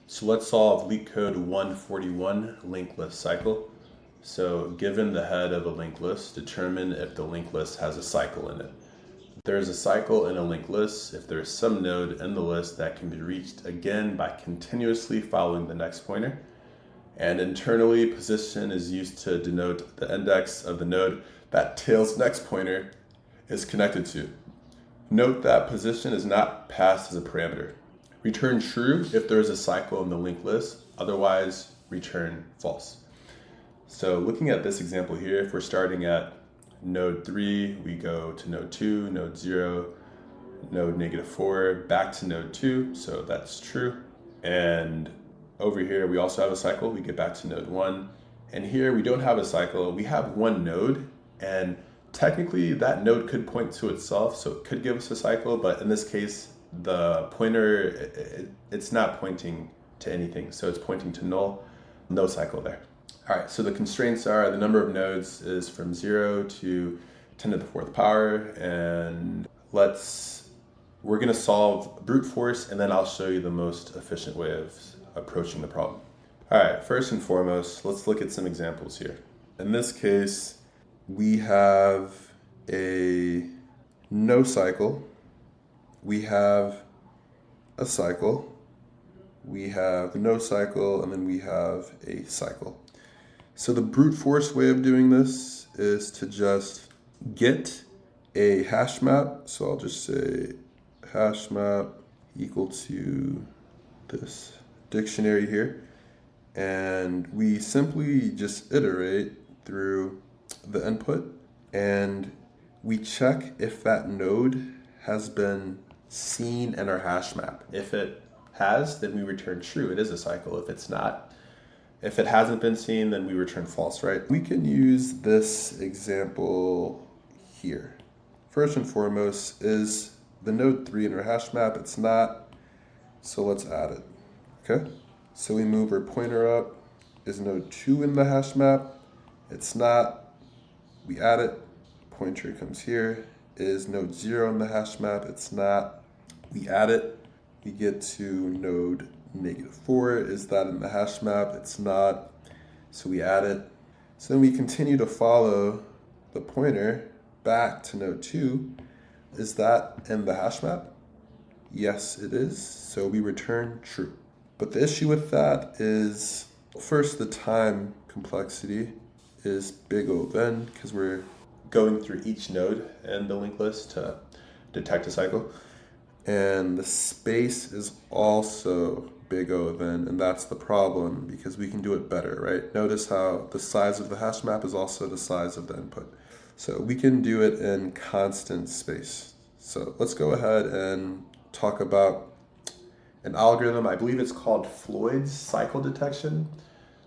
So let's solve LeetCode 141 linked list cycle. So given the head of a linked list, determine if the linked list has a cycle in it. There's a cycle in a linked list if there's some node in the list that can be reached again by continuously following the next pointer. And internally, position is used to denote the index of the node that tail's next pointer is connected to. Note that position is not passed as a parameter. Return true if there is a cycle in the linked list, otherwise return false. So looking at this example here, if we're starting at node 3, we go to node 2, node 0, node -4, back to node 2, so that's true. And over here, we also have a cycle, we get back to node 1. And here we don't have a cycle, we have one node, and technically that node could point to itself, so it could give us a cycle, but in this case, the pointer, it's not pointing to anything, so it's pointing to null, no cycle there. All right, so the constraints are the number of nodes is from 0 to 10 to the 4th power, and we're gonna solve brute force, and then I'll show you the most efficient way of approaching the problem. All right, first and foremost, let's look at some examples here. In this case, we have a no cycle, we have a cycle, we have no cycle, and then we have a cycle. So the brute force way of doing this is to just get a hash map. So I'll just say hash map equal to this dictionary here. And we simply just iterate through the input and we check if that node has been seen in our hash map. If it has, then we return true. It is a cycle. If it's not, if it hasn't been seen, then we return false, right? We can use this example here. First and foremost, is the node 3 in our hash map? It's not, so let's add it, okay? So we move our pointer up. Is node 2 in the hash map? It's not, we add it. Pointer comes here. Is node 0 in the hash map? It's not, we add it. We get to node -4, is that in the hash map? It's not, so we add it. So then we continue to follow the pointer back to node 2. Is that in the hash map? Yes, it is, so we return true. But the issue with that is, first, the time complexity is big O of n, because we're going through each node in the linked list to detect a cycle. And the space is also big O of n, and that's the problem because we can do it better, right? Notice how the size of the hash map is also the size of the input. So we can do it in constant space. So let's go ahead and talk about an algorithm. I believe it's called Floyd's cycle detection.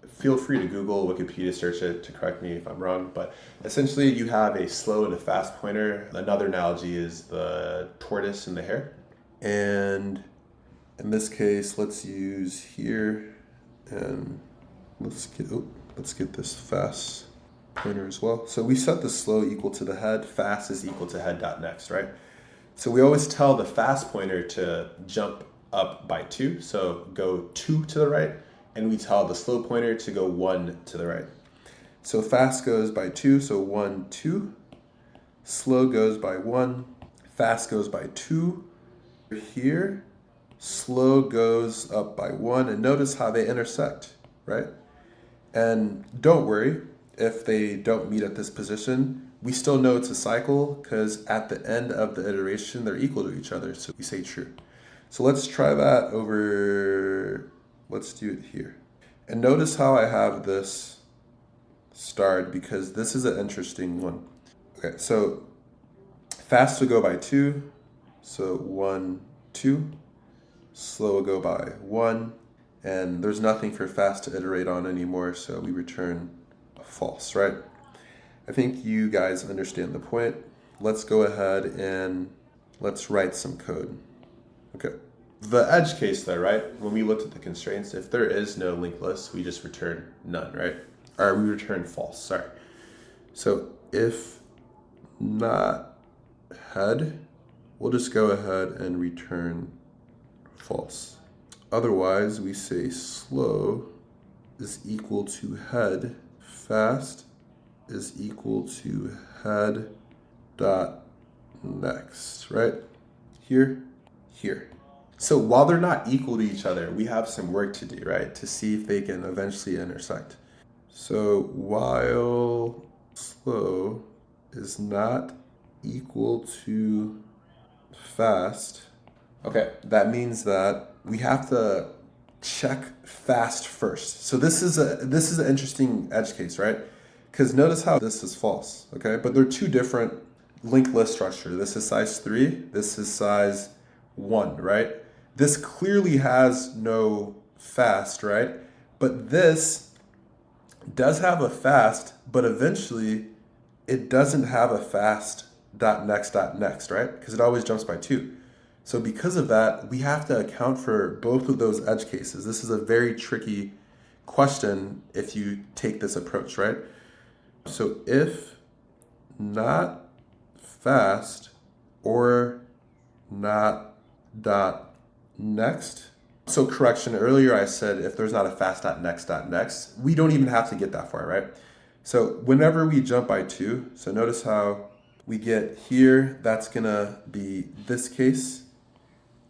Feel free to Google, Wikipedia, search it to correct me if I'm wrong, but essentially you have a slow and a fast pointer. Another analogy is the tortoise and the hare. And in this case, let's use here, and let's get this fast pointer as well. So we set the slow equal to the head, fast is equal to head.next, right? So we always tell the fast pointer to jump up by 2, so go 2 to the right, and we tell the slow pointer to go 1 to the right. So fast goes by 2, so 1, 2. Slow goes by 1, fast goes by 2. Here, slow goes up by 1, and notice how they intersect, right? And don't worry if they don't meet at this position. We still know it's a cycle because at the end of the iteration, they're equal to each other, so we say true. So let's try that over, let's do it here. And notice how I have this starred because this is an interesting one. Okay, so fast will go by 2. So 1, 2, slow will go by 1, and there's nothing for fast to iterate on anymore, so we return false, right? I think you guys understand the point. Let's go ahead and let's write some code. Okay. The edge case though, right? When we looked at the constraints, if there is no linked list, we just return none, right? Or we return false, sorry. So if not head, we'll just go ahead and return false. Otherwise, we say slow is equal to head, fast is equal to head dot next, right? Here, here. So while they're not equal to each other, we have some work to do, right? To see if they can eventually intersect. So while slow is not equal to fast, okay, that means that we have to check fast first. So this is an interesting edge case, right? Because notice how this is false, okay? But they're two different linked list structure. This is size 3, this is size 1, right? This clearly has no fast, right? But this does have a fast, but eventually it doesn't have a fast dot next, right? Because it always jumps by 2. So because of that, we have to account for both of those edge cases. This is a very tricky question if you take this approach, right? So if not fast or not dot next. So correction, earlier I said if there's not a fast dot next, we don't even have to get that far, right? So whenever we jump by 2, so notice how we get here, that's gonna be this case.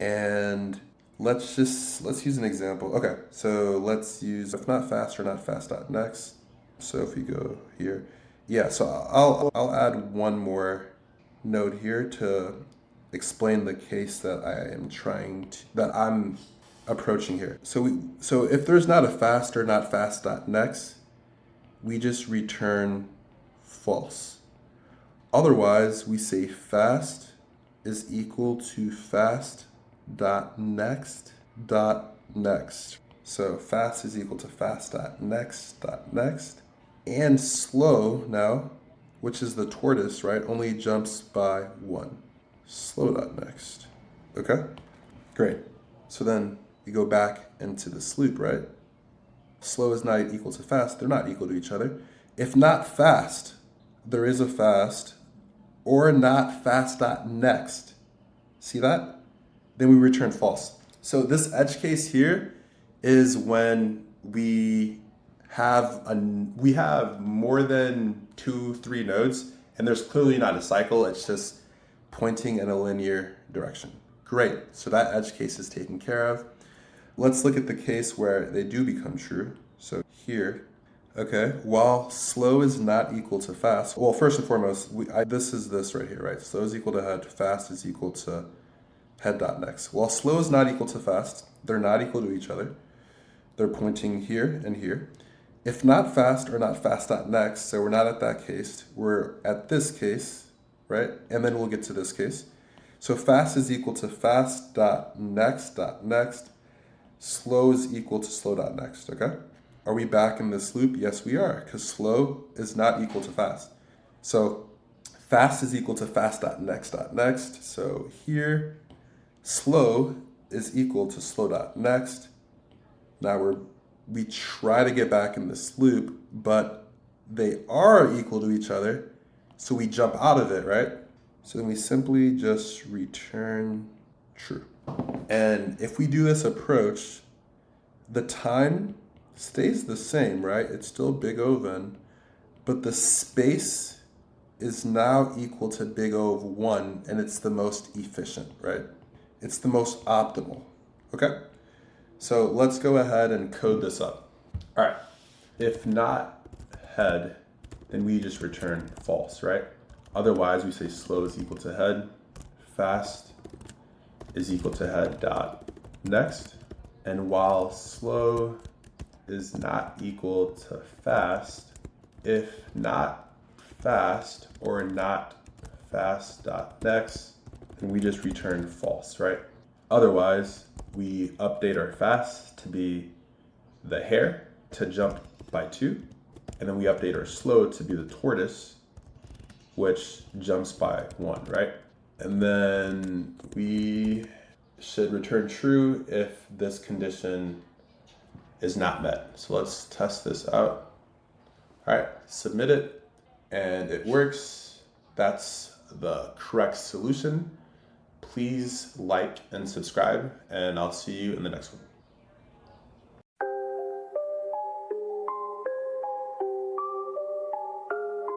And let's use an example. Okay, so let's use if not fast or not fast dot next. So if we go here, yeah, so I'll add one more node here to explain the case that I'm approaching here. So if there's not a fast or not fast dot next, we just return false. Otherwise, we say fast is equal to fast dot next. So fast is equal to fast dot next. And slow now, which is the tortoise, right, only jumps by 1. Slow dot next. Okay? Great. So then we go back into this loop, right? Slow is not equal to fast. They're not equal to each other. If not fast, there is a fast or not fast dot next. See that? Then we return false. So this edge case here is when we have more than 2-3 nodes, and there's clearly not a cycle. It's just pointing in a linear direction. Great. So that edge case is taken care of. Let's look at the case where they do become true. So here, okay, while slow is not equal to fast. Well, first and foremost, this is this right here, right? Slow is equal to head. Fast is equal to head.next. While slow is not equal to fast, they're not equal to each other. They're pointing here and here. If not fast or not fast.next, so we're not at that case, we're at this case, right? And then we'll get to this case. So fast is equal to fast.next. Slow is equal to slow.next, okay? Are we back in this loop? Yes, we are, because slow is not equal to fast. So fast is equal to fast.next. So here, slow is equal to slow.next. Now we try to get back in this loop, but they are equal to each other, so we jump out of it, right? So then we simply just return true. And if we do this approach, the time stays the same, right? It's still big O of n, but the space is now equal to big O of 1, and it's the most efficient, right? It's the most optimal, okay? So let's go ahead and code this up. All right, if not head, then we just return false, right? Otherwise, we say slow is equal to head, fast is equal to head dot next. And while slow is not equal to fast, if not fast or not fast dot next, then we just return false, right? Otherwise, we update our fast to be the hare to jump by 2, and then we update our slow to be the tortoise, which jumps by 1, right? And then we should return true if this condition is not met. So let's test this out. All right, submit it, and it works. That's the correct solution. Please like and subscribe, and I'll see you in the next one.